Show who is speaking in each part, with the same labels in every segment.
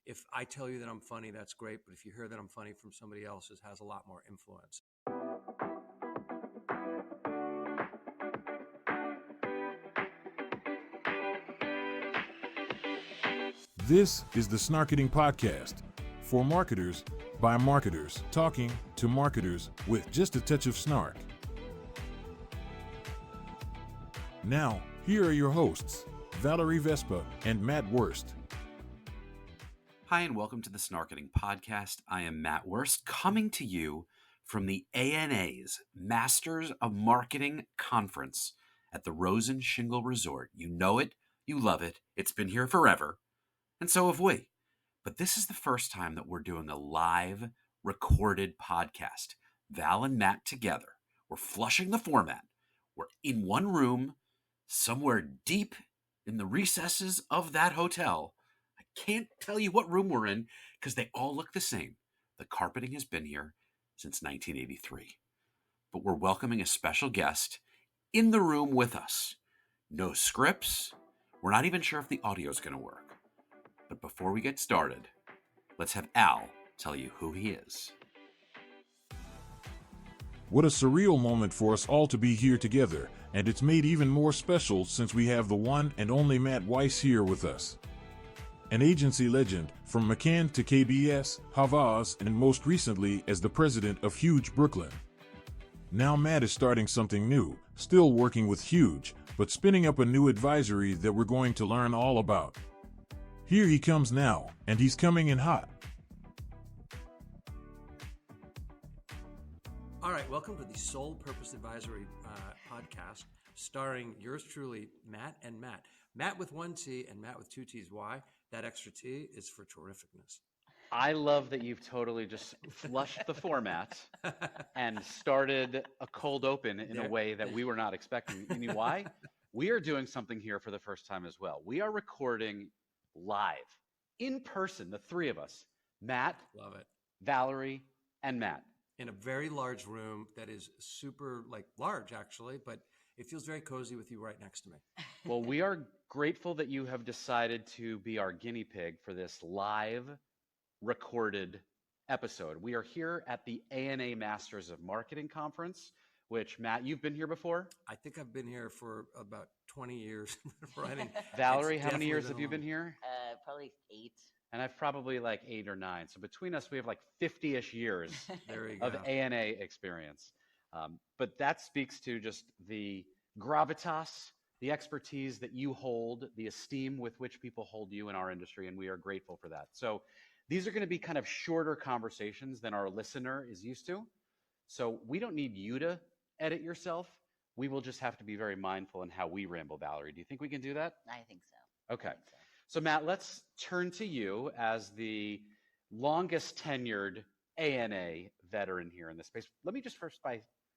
Speaker 1: if I tell you that I'm funny, that's great. But if you hear that I'm funny from somebody else, it has a lot more influence.
Speaker 2: This is the Snarketing Podcast, for marketers, by marketers, talking to marketers with just a touch of snark. Now, here are your hosts, Valerie Vespa and Matt Wurst.
Speaker 3: Hi, and welcome to the Snarketing Podcast. I am Matt Wurst, coming to you from the ANA's Masters of Marketing Conference at the Rose and Shingle Resort. You know it, you love it, it's been here forever. And so have we. But this is the first time that we're doing a live recorded podcast. Val and Matt together. We're flushing the format. We're in one room, somewhere deep in the recesses of that hotel. I can't tell you what room we're in because they all look the same. The carpeting has been here since 1983. But we're welcoming a special guest in the room with us. No scripts. We're not even sure if the audio is going to work. But before we get started, let's have Al tell you who he is.
Speaker 2: What a surreal moment for us all to be here together, and it's made even more special since we have the one and only Matt Weiss here with us. An agency legend, from McCann to KBS, Havas, and most recently as the president of Huge Brooklyn. Now Matt is starting something new, still working with Huge, but spinning up a new advisory that we're going to learn all about. Here he comes now, and he's coming in hot.
Speaker 1: All right, welcome to the Sole Purpose Advisory podcast, starring yours truly, Matt and Matt. Matt with one T and Matt with two T's. Why? That extra T is for terrificness.
Speaker 3: I love that you've totally just flushed the format and started a cold open in a way that we were not expecting. You know why? We are doing something here for the first time as well. We are recording live, in person, the three of us, Matt,
Speaker 1: Love it.
Speaker 3: Valerie, and Matt.
Speaker 1: In a very large room that is super, large actually, but it feels very cozy with you right next to me.
Speaker 3: Well, we are grateful that you have decided to be our guinea pig for this live recorded episode. We are here at the ANA Masters of Marketing Conference, which, Matt, you've been here before?
Speaker 1: I think I've been here for about 20 years.
Speaker 3: Valerie, how many years have you been here?
Speaker 4: Probably 8.
Speaker 3: And I've probably 8 or 9. So between us, we have 50-ish years of ANA experience. But that speaks to just the gravitas, the expertise that you hold, the esteem with which people hold you in our industry, and we are grateful for that. So these are going to be kind of shorter conversations than our listener is used to. So we don't need you to edit yourself. We will just have to be very mindful in how we ramble, Valerie. Do you think we can do that?
Speaker 4: I think so.
Speaker 3: Okay. So Matt, let's turn to you as the longest tenured ANA veteran here in this space. Let me just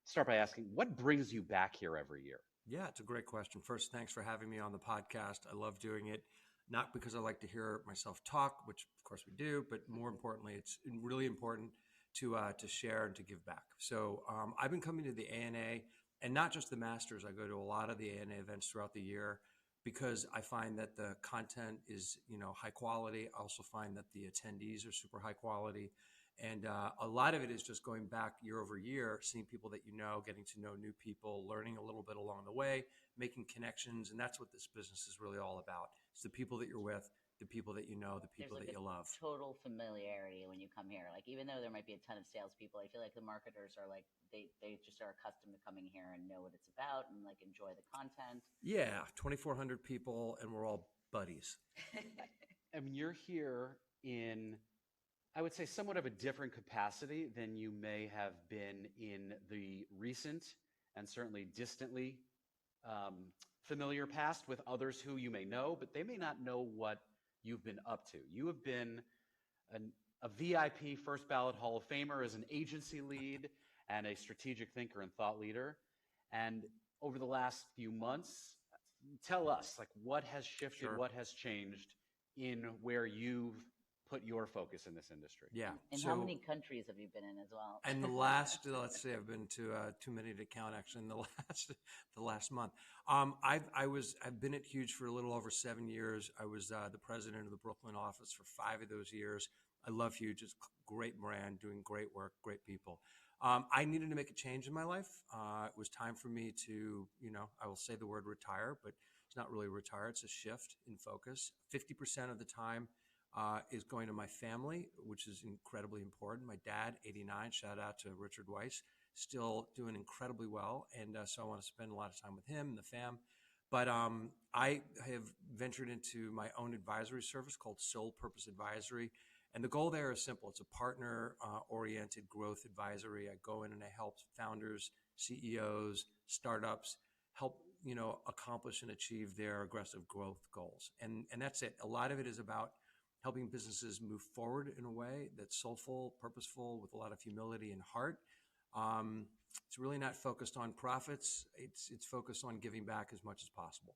Speaker 3: start by asking, what brings you back here every year?
Speaker 1: Yeah, it's a great question. First, thanks for having me on the podcast. I love doing it, not because I like to hear myself talk, which of course we do, but more importantly, it's really important to share and to give back. So I've been coming to the ANA, and not just the Masters. I go to a lot of the ANA events throughout the year because I find that the content is, high quality. I also find that the attendees are super high quality. And a lot of it is just going back year over year, seeing people that you know, getting to know new people, learning a little bit along the way, making connections. And that's what this business is really all about. It's the people that you're with, the people that you know, the people that you love.
Speaker 4: Total familiarity when you come here. Even though there might be a ton of salespeople, I feel like the marketers are they just are accustomed to coming here and know what it's about and enjoy the content.
Speaker 1: Yeah, 2,400 people, and we're all buddies.
Speaker 3: I mean, you're here in, I would say, somewhat of a different capacity than you may have been in the recent and certainly distantly familiar past with others who you may know, but they may not know what you've been up to. You have been a VIP First Ballot Hall of Famer as an agency lead and a strategic thinker and thought leader. And over the last few months, tell us, what has shifted,
Speaker 1: Sure.
Speaker 3: What has changed in where you've put your focus in this industry?
Speaker 1: Yeah.
Speaker 4: And how many countries have you been in as well?
Speaker 1: And the last, let's see, I've been to too many to count actually in the last month. I've been at Huge for a little over 7 years. I was the president of the Brooklyn office for 5 of those years. I love Huge. It's a great brand, doing great work, great people. I needed to make a change in my life. It was time for me to, I will say the word retire, but it's not really retire. It's a shift in focus. 50% of the time is going to my family, which is incredibly important. My dad, 89, shout out to Richard Weiss, still doing incredibly well. And so I want to spend a lot of time with him and the fam. But I have ventured into my own advisory service called Sole Purpose Advisory. And the goal there is simple. It's a partner-oriented growth advisory. I go in and I help founders, CEOs, startups help, accomplish and achieve their aggressive growth goals. And that's it. A lot of it is about helping businesses move forward in a way that's soulful, purposeful, with a lot of humility and heart. It's really not focused on profits. It's focused on giving back as much as possible.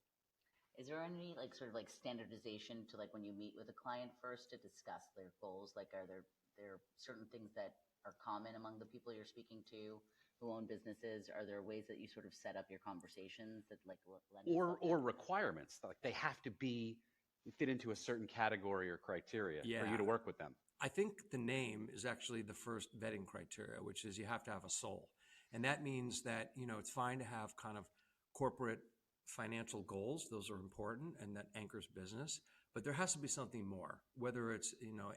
Speaker 4: Is there any sort of standardization to when you meet with a client first to discuss their goals? Are there certain things that are common among the people you're speaking to who own businesses? Are there ways that you sort of set up your conversations that
Speaker 3: or requirements, like they have to fit into a certain category or criteria for you to work with them?
Speaker 1: I think the name is actually the first vetting criteria, which is you have to have a soul. And that means that, it's fine to have kind of corporate financial goals. Those are important and that anchors business, but there has to be something more, whether it's,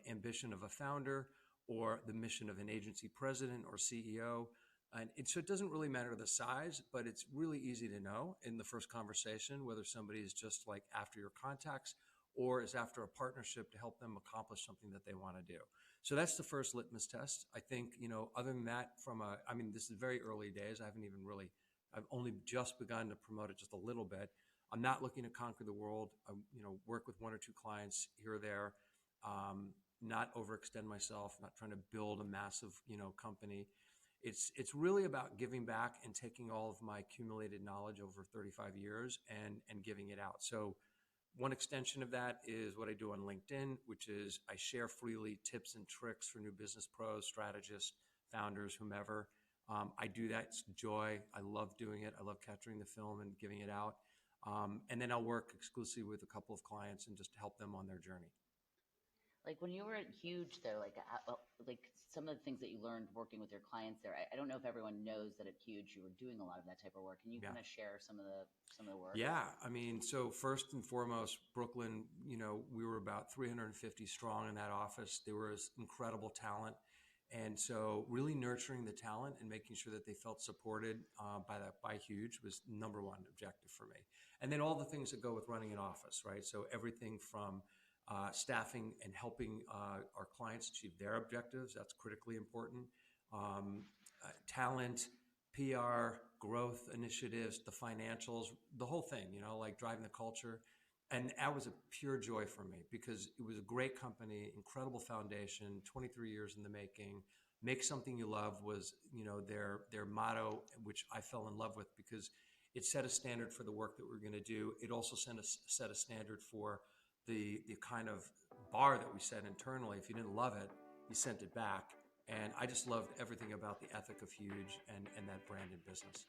Speaker 1: ambition of a founder or the mission of an agency president or CEO. And so it doesn't really matter the size, but it's really easy to know in the first conversation whether somebody is just after your contacts or is after a partnership to help them accomplish something that they want to do. So that's the first litmus test. I think, other than that, this is very early days. I've only just begun to promote it just a little bit. I'm not looking to conquer the world. I, work with 1 or 2 clients here or there, not overextend myself, not trying to build a massive, company. It's really about giving back and taking all of my accumulated knowledge over 35 years and giving it out. So one extension of that is what I do on LinkedIn, which is I share freely tips and tricks for new business pros, strategists, founders, whomever. I do that. It's joy. I love doing it. I love capturing the film and giving it out. And then I'll work exclusively with a couple of clients and just help them on their journey.
Speaker 4: When you were at Huge, though, some of the things that you learned working with your clients there, I don't know if everyone knows that at Huge you were doing a lot of that type of work. Can you kind of share some of the work? Yeah.
Speaker 1: So first and foremost, Brooklyn, we were about 350 strong in that office. There was incredible talent. And so really nurturing the talent and making sure that they felt supported by Huge was number one objective for me. And then all the things that go with running an office, right? So everything from staffing and helping our clients achieve their objectives, that's critically important. Talent, PR, growth initiatives, the financials, the whole thing, driving the culture. And that was a pure joy for me because it was a great company, incredible foundation, 23 years in the making. Make something you love was, their motto, which I fell in love with because it set a standard for the work that we're going to do. It also set a standard for the kind of bar that we set internally. If you didn't love it, you sent it back. And I just loved everything about the ethic of Huge and that branded business.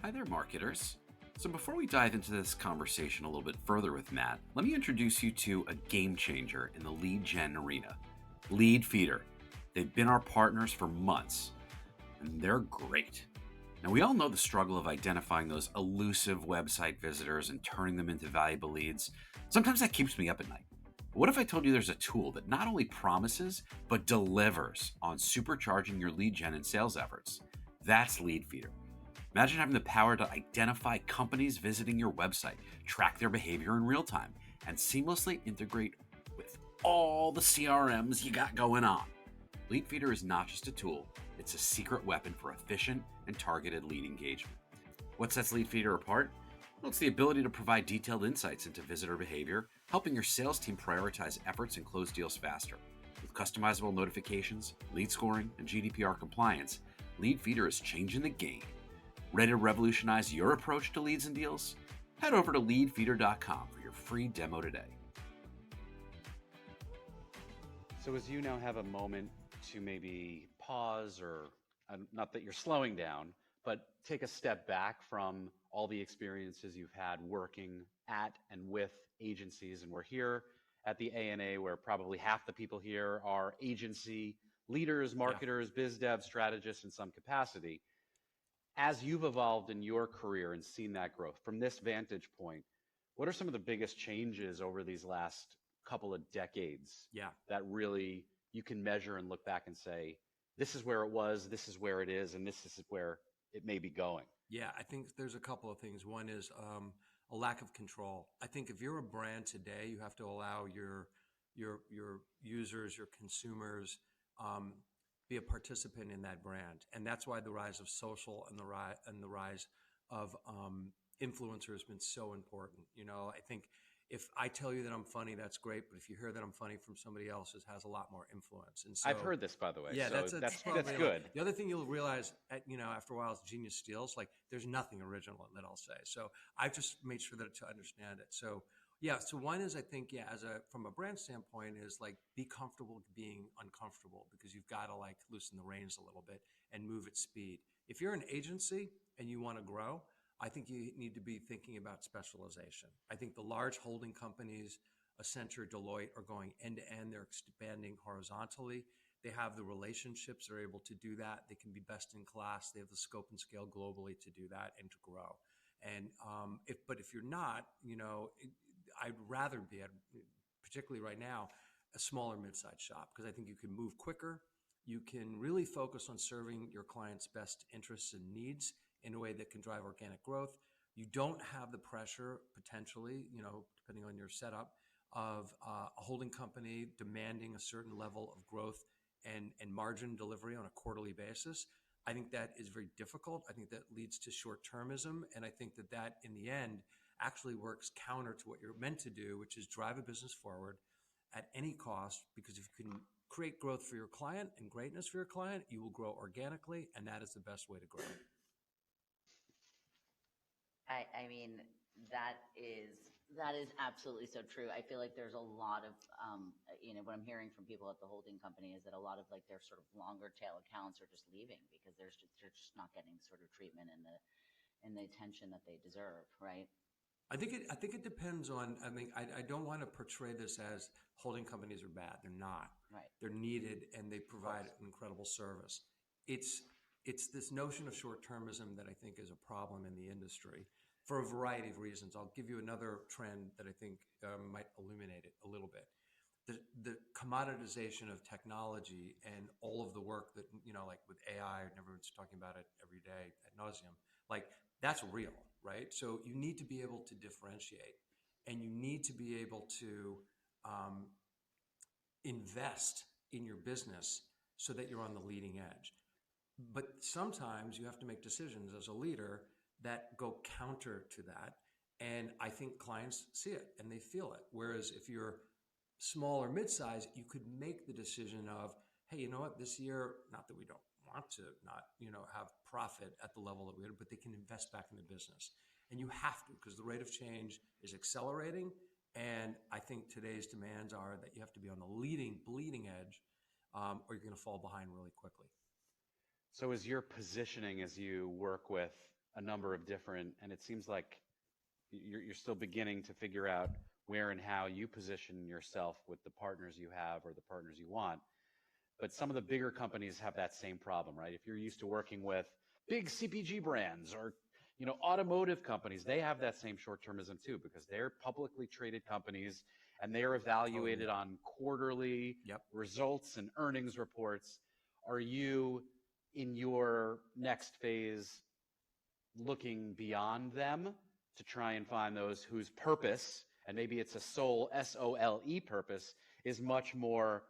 Speaker 3: Hi there, marketers. So before we dive into this conversation a little bit further with Matt, let me introduce you to a game changer in the lead gen arena, Lead Feeder. They've been our partners for months, and they're great. Now, we all know the struggle of identifying those elusive website visitors and turning them into valuable leads. Sometimes that keeps me up at night. But what if I told you there's a tool that not only promises, but delivers on supercharging your lead gen and sales efforts? That's Lead Feeder. Imagine having the power to identify companies visiting your website, track their behavior in real time, and seamlessly integrate with all the CRMs you got going on. Lead Feeder is not just a tool, it's a secret weapon for efficient and targeted lead engagement. What sets Lead Feeder apart? Well, it's the ability to provide detailed insights into visitor behavior, helping your sales team prioritize efforts and close deals faster. With customizable notifications, lead scoring, and GDPR compliance, Lead Feeder is changing the game. Ready to revolutionize your approach to leads and deals? Head over to leadfeeder.com for your free demo today. So as you now have a moment to maybe pause, or not that you're slowing down, but take a step back from all the experiences you've had working at and with agencies. And we're here at the ANA, where probably half the people here are agency leaders, marketers, biz dev strategists in some capacity. As you've evolved in your career and seen that growth from this vantage point, what are some of the biggest changes over these last couple of decades that really you can measure and look back and say, this is where it was, this is where it is, and this is where it may be going?
Speaker 1: Yeah, I think there's a couple of things. One is a lack of control. I think if you're a brand today, you have to allow your users, your consumers, be a participant in that brand, and that's why the rise of social and the rise of influencer has been so important. You know, I think if I tell you that I'm funny, that's great, but if you hear that I'm funny from somebody else, it has a lot more influence. And so,
Speaker 3: I've heard this, by the way.
Speaker 1: Yeah,
Speaker 3: so
Speaker 1: that's
Speaker 3: good.
Speaker 1: The other thing you'll realize, after a while, is genius steals. Like, there's nothing original that I'll say. So I've just made sure that to understand it. So yeah, so one is, I think, from a brand standpoint, is like, be comfortable being uncomfortable, because you've got to like loosen the reins a little bit and move at speed. If you're an agency and you want to grow, I think you need to be thinking about specialization. I think the large holding companies, Accenture, Deloitte, are going end to end. They're expanding horizontally. They have the relationships. They're able to do that. They can be best in class. They have the scope and scale globally to do that and to grow. And if you're not, I'd rather be at, particularly right now, a smaller mid-sized shop, because I think you can move quicker. You can really focus on serving your clients' best interests and needs in a way that can drive organic growth. You don't have the pressure, potentially, depending on your setup, of a holding company demanding a certain level of growth and margin delivery on a quarterly basis. I think that is very difficult. I think that leads to short-termism. And I think that in the end actually works counter to what you're meant to do, which is drive a business forward at any cost, because if you can create growth for your client and greatness for your client, you will grow organically, and that is the best way to grow.
Speaker 4: I mean, that is absolutely so true. I feel like there's a lot of, what I'm hearing from people at the holding company is that a lot of like their sort of longer tail accounts are just leaving because they're just not getting sort of treatment and the attention that they deserve, right?
Speaker 1: I think it depends on. I mean, I don't want to portray this as holding companies are bad. They're not.
Speaker 4: Right.
Speaker 1: They're needed and they provide an incredible service. It's this notion of short-termism that I think is a problem in the industry for a variety of reasons. I'll give you another trend that I think might illuminate it a little bit. The commoditization of technology and all of the work that, like with AI, and everyone's talking about it every day ad nauseum, like that's real, right? So you need to be able to differentiate, and you need to be able to invest in your business so that you're on the leading edge. But sometimes you have to make decisions as a leader that go counter to that. And I think clients see it and they feel it. Whereas if you're small or mid-size, you could make the decision of, hey, you know what, this year, not that we don't want to not, have profit at the level that we would, but they can invest back in the business. And you have to, because the rate of change is accelerating. And I think today's demands are that you have to be on the bleeding edge, or you're going to fall behind really quickly.
Speaker 3: So as you're positioning, as you work with a number of different, and it seems like you're still beginning to figure out where and how you position yourself with the partners you have or the partners you want. But some of the bigger companies have that same problem, right? If you're used to working with big CPG brands or automotive companies, they have that same short-termism too, because they're publicly traded companies and they're evaluated on quarterly results and earnings reports. Are you, in your next phase, looking beyond them to try and find those whose purpose, and maybe it's a sole SOLE purpose, is much more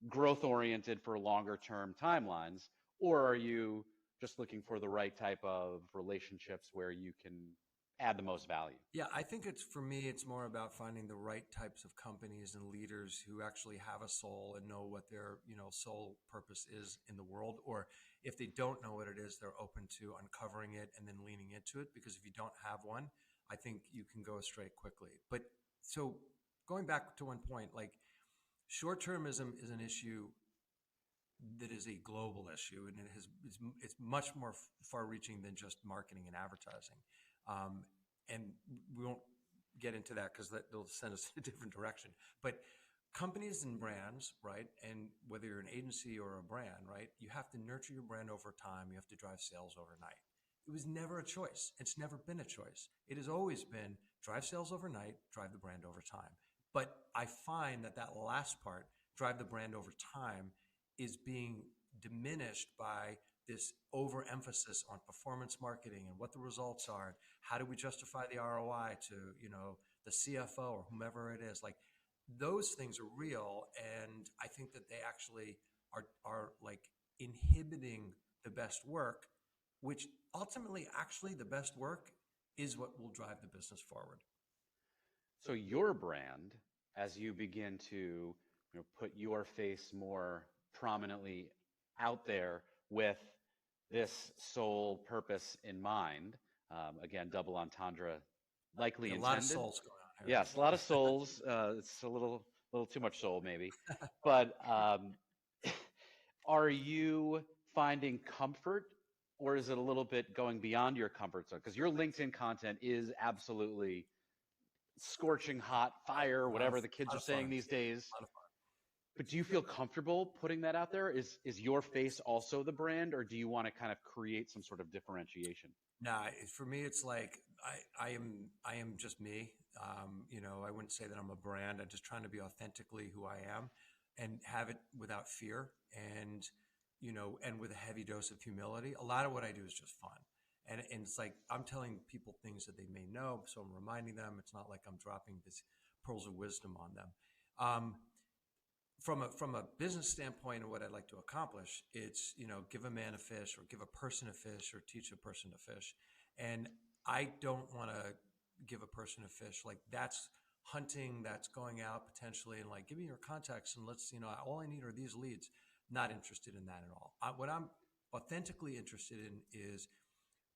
Speaker 3: growth-oriented for longer-term timelines? Or are you just looking for the right type of relationships where you can add the most value?
Speaker 1: Yeah, I think for me, it's more about finding the right types of companies and leaders who actually have a soul and know what their, sole purpose is in the world. Or if they don't know what it is, they're open to uncovering it and then leaning into it. Because if you don't have one, I think you can go astray quickly. But so going back to one point, like Short-termism is an issue that is a global issue, and it's much more far-reaching than just marketing and advertising. And we won't get into that because they'll send us in a different direction. But companies and brands, right? And whether you're an agency or a brand, right? You have to nurture your brand over time. You have to drive sales overnight. It was never a choice. It's never been a choice. It has always been drive sales overnight, drive the brand over time. But I find that last part, drive the brand over time, is being diminished by this overemphasis on performance marketing and what the results are. And how do we justify the ROI to, the CFO or whomever it is? Like, those things are real. And I think that they actually are like inhibiting the best work, which ultimately actually the best work is what will drive the business forward.
Speaker 3: So your brand, as you begin to put your face more prominently out there with this sole purpose in mind, again, double entendre likely intended.
Speaker 1: A lot of souls going on here.
Speaker 3: Yes, a lot of souls. It's a little too much soul maybe. But are you finding comfort, or is it a little bit going beyond your comfort zone? Because your LinkedIn content is absolutely scorching hot fire, whatever the kids are saying these days.
Speaker 1: A lot of fun.
Speaker 3: But do you feel comfortable putting that out there? Is your face also the brand, or do you want to kind of create some sort of differentiation?
Speaker 1: Nah, for me, it's like I am just me. I wouldn't say that I'm a brand. I'm just trying to be authentically who I am and have it without fear and with a heavy dose of humility. A lot of what I do is just fun. And it's like I'm telling people things that they may know, so I'm reminding them. It's not like I'm dropping these pearls of wisdom on them. From a business standpoint and what I'd like to accomplish, it's, give a man a fish or give a person a fish or teach a person to fish. And I don't want to give a person a fish. Like, that's hunting, that's going out potentially and like, give me your contacts and let's, all I need are these leads. Not interested in that at all. What I'm authentically interested in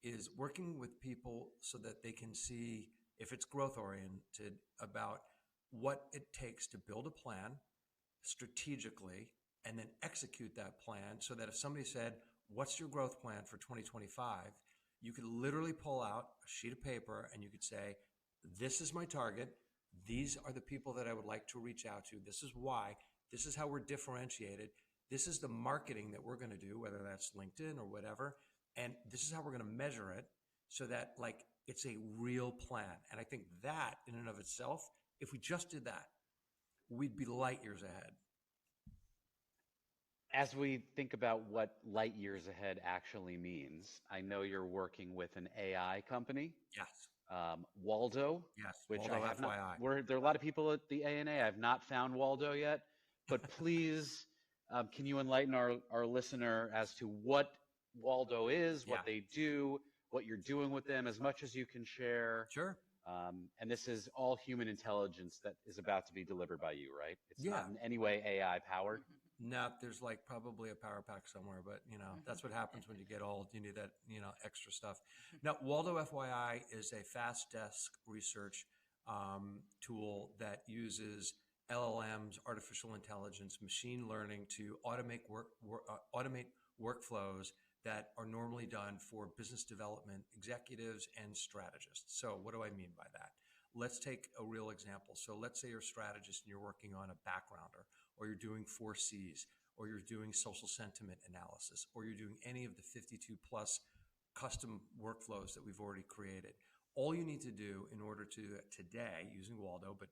Speaker 1: is working with people so that they can see, if it's growth oriented, about what it takes to build a plan strategically and then execute that plan, so that if somebody said, what's your growth plan for 2025? You could literally pull out a sheet of paper and you could say, this is my target. These are the people that I would like to reach out to. This is why. This is how we're differentiated. This is the marketing that we're going to do, whether that's LinkedIn or whatever. And this is how we're going to measure it so that like it's a real plan. And I think that in and of itself, if we just did that, we'd be light years ahead.
Speaker 3: As we think about what light years ahead actually means, I know you're working with an AI company.
Speaker 1: Yes.
Speaker 3: Waldo.
Speaker 1: Yes.
Speaker 3: Which
Speaker 1: Waldo
Speaker 3: I have
Speaker 1: FYI.
Speaker 3: not. There are a lot of people at the ANA. I've not found Waldo yet, but please, can you enlighten our listener as to what Waldo is, what they do, what you're doing with them, as much as you can share?
Speaker 1: Sure.
Speaker 3: And this is all human intelligence that is about to be delivered by you, right? It's not in any way AI powered.
Speaker 1: No, there's like probably a power pack somewhere, but that's what happens when you get old. You need that, extra stuff. Now, Waldo FYI is a fast desk research tool that uses LLMs, artificial intelligence, machine learning to automate workflows that are normally done for business development executives and strategists. So what do I mean by that? Let's take a real example. So let's say you're a strategist and you're working on a backgrounder, or you're doing 4Cs, or you're doing social sentiment analysis, or you're doing any of the 52 plus custom workflows that we've already created. All you need to do in order to do that today using Waldo, but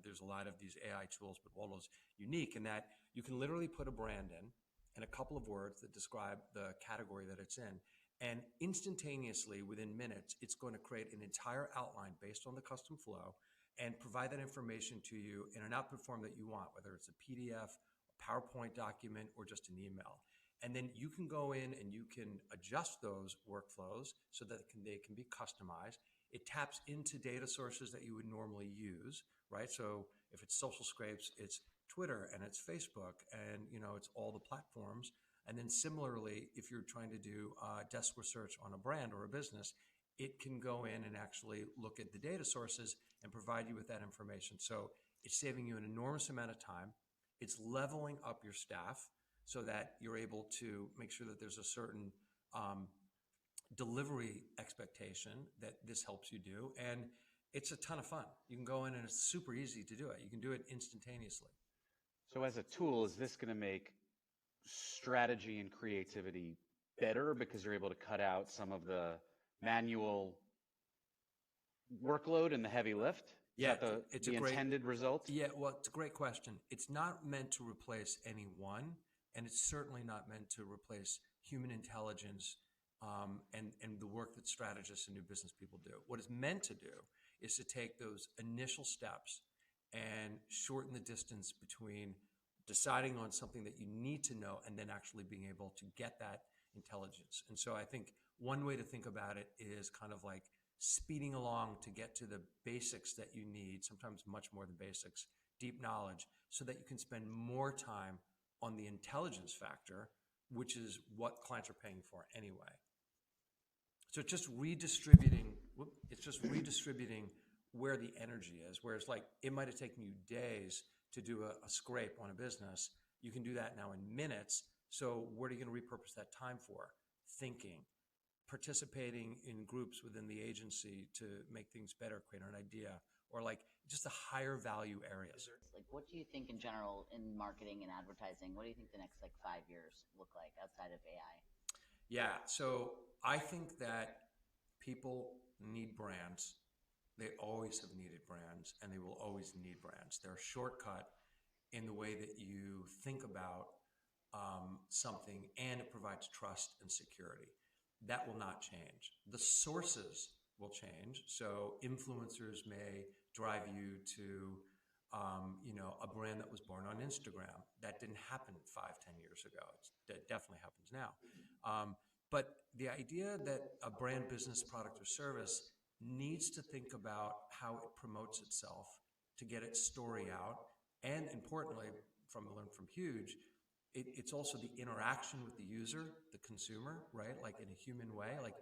Speaker 1: there's a lot of these AI tools, but Waldo's unique in that you can literally put a brand in and a couple of words that describe the category that it's in. And instantaneously, within minutes, it's going to create an entire outline based on the custom flow and provide that information to you in an output form that you want, whether it's a PDF, a PowerPoint document, or just an email. And then you can go in and you can adjust those workflows so that they can be customized. It taps into data sources that you would normally use, right? So if it's social scrapes, it's Twitter and it's Facebook and, it's all the platforms. And then similarly, if you're trying to do desk research on a brand or a business, it can go in and actually look at the data sources and provide you with that information. So it's saving you an enormous amount of time. It's leveling up your staff so that you're able to make sure that there's a certain delivery expectation that this helps you do. And it's a ton of fun. You can go in and it's super easy to do it. You can do it instantaneously.
Speaker 3: So as a tool, is this going to make strategy and creativity better because you're able to cut out some of the manual workload and the heavy lift?
Speaker 1: Yeah,
Speaker 3: it's the intended result?
Speaker 1: Yeah, well, it's a great question. It's not meant to replace anyone, and it's certainly not meant to replace human intelligence and the work that strategists and new business people do. What it's meant to do is to take those initial steps and shorten the distance between deciding on something that you need to know and then actually being able to get that intelligence. And so I think one way to think about it is kind of like speeding along to get to the basics that you need, sometimes much more than basics, deep knowledge, so that you can spend more time on the intelligence factor, which is what clients are paying for anyway. So it's just redistributing where the energy is, whereas like it might have taken you days to do a scrape on a business. You can do that now in minutes. So what are you going to repurpose that time for? Thinking, participating in groups within the agency to make things better, create an idea, or like just the higher value areas.
Speaker 4: Like, what do you think in general in marketing and advertising? What do you think the next like 5 years look like outside of AI?
Speaker 1: Yeah, so I think that people need brands. They always have needed brands, and they will always need brands. They're a shortcut in the way that you think about something, and it provides trust and security. That will not change. The sources will change. So influencers may drive you to, a brand that was born on Instagram. That didn't happen 5-10 years ago. It definitely happens now. But the idea that a brand, business, product, or service needs to think about how it promotes itself to get its story out. And importantly, learn from Huge, it's also the interaction with the user, the consumer, right? Like in a human way, like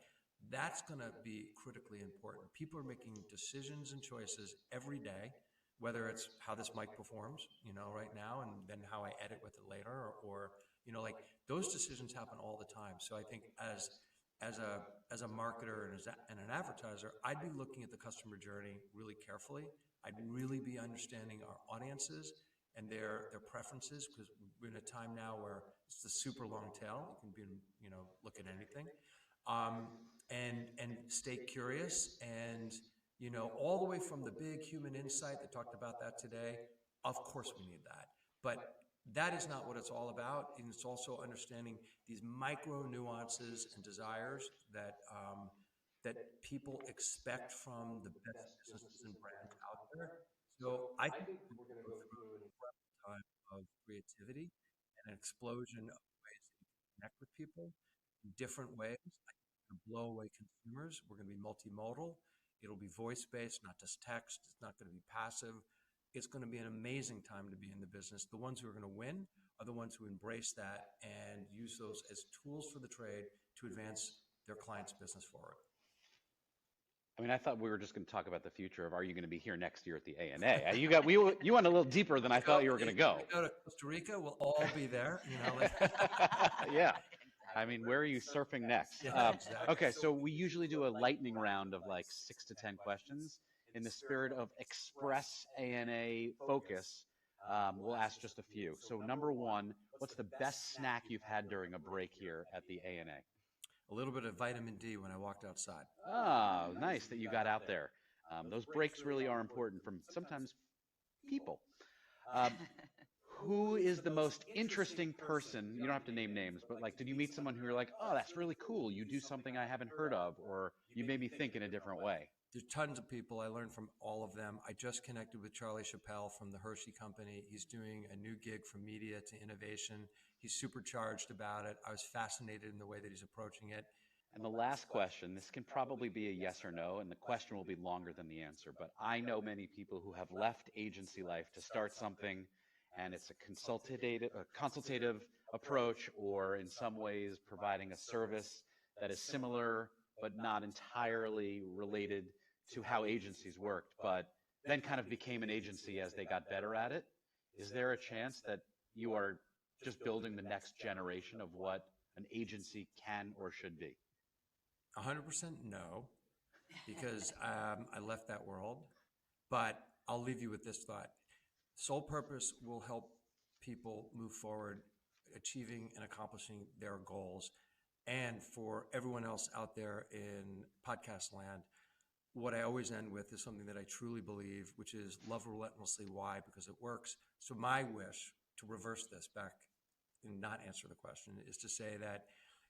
Speaker 1: that's going to be critically important. People are making decisions and choices every day, whether it's how this mic performs, right now, and then how I edit with it later, or like those decisions happen all the time. So I think as a marketer and an advertiser, I'd be looking at the customer journey really carefully. I'd really be understanding our audiences and their preferences, because we're in a time now where it's the super long tail. You can be, look at anything, and stay curious, and all the way from the big human insight that talked about that today. Of course, we need that, but that is not what it's all about. And it's also understanding these micro nuances and desires that people expect from the best businesses and brands out there. So I think we're going to go through an incredible time of creativity and an explosion of ways that you can connect with people in different ways. I think we're going to blow away consumers. We're going to be multimodal. It'll be voice-based, not just text. It's not going to be passive. It's going to be an amazing time to be in the business. The ones who are going to win are the ones who embrace that and use those as tools for the trade to advance their client's business forward.
Speaker 3: I mean, I thought we were just going to talk about the future of, are you going to be here next year at the ANA? You went a little deeper than I thought you were going to go.
Speaker 1: We go to Costa Rica, we'll all be there.
Speaker 3: Yeah. I mean, where are you surfing next?
Speaker 1: Yeah, exactly.
Speaker 3: Okay, so we usually do a lightning round of like 6 to 10 questions. In the spirit of express ANA focus, we'll ask just a few. So number one, what's the best snack you've had during a break here at the ANA?
Speaker 1: A little bit of vitamin D when I walked outside.
Speaker 3: Oh, nice that you got out there. Those breaks really are important from sometimes people. Who is the most interesting person? You don't have to name names, but like, did you meet someone who you're like, oh, that's really cool. You do something I haven't heard of, or you made me think in a different way?
Speaker 1: There's tons of people. I learned from all of them. I just connected with Charlie Chappelle from the Hershey Company. He's doing a new gig from media to innovation. He's supercharged about it. I was fascinated in the way that he's approaching it.
Speaker 3: And the last question, this can probably be a yes or no, and the question will be longer than the answer, but I know many people who have left agency life to start something, and it's a consultative approach, or in some ways providing a service that is similar but not entirely related to how agencies worked, but then kind of became an agency as they got better at it. Is there a chance that you are just building the next generation of what an agency can or should be?
Speaker 1: 100% no, because I left that world. But I'll leave you with this thought. Sole purpose will help people move forward, achieving and accomplishing their goals. And for everyone else out there in podcast land, what I always end with is something that I truly believe, which is love relentlessly. Why? Because it works. So my wish, to reverse this back and not answer the question, is to say that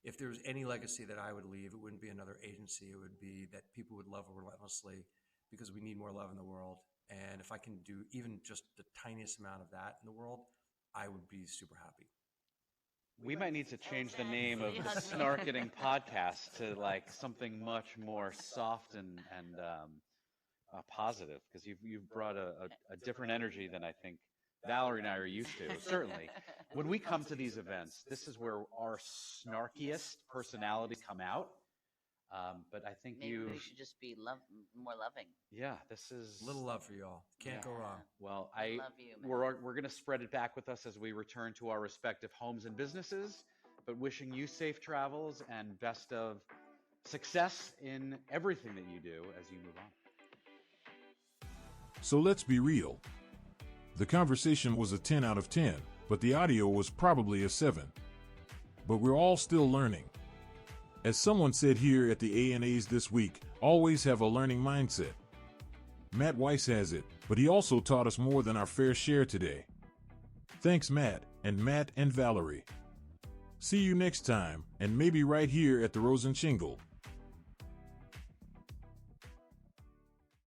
Speaker 1: if there was any legacy that I would leave, it wouldn't be another agency. It would be that people would love relentlessly, because we need more love in the world. And if I can do even just the tiniest amount of that in the world, I would be super happy.
Speaker 3: We might need to change the name of the Snarketing Podcast to like something much more soft and positive, because you've brought a different energy than I think Valerie and I are used to. Certainly, when we come to these events, this is where our snarkiest personalities come out. But I think
Speaker 4: maybe we should just be more loving.
Speaker 3: Yeah, this is
Speaker 1: a little love for y'all. Can't go wrong.
Speaker 3: Well,
Speaker 4: I love you, man.
Speaker 3: We're going to spread it back with us as we return to our respective homes and businesses. But wishing you safe travels and best of success in everything that you do as you move on.
Speaker 2: So let's be real. The conversation was a 10 out of 10, but the audio was probably a 7. But we're all still learning. As someone said here at the ANAs this week, always have a learning mindset. Matt Weiss has it, but he also taught us more than our fair share today. Thanks, Matt and Valerie. See you next time, and maybe right here at the Rose and Shingle.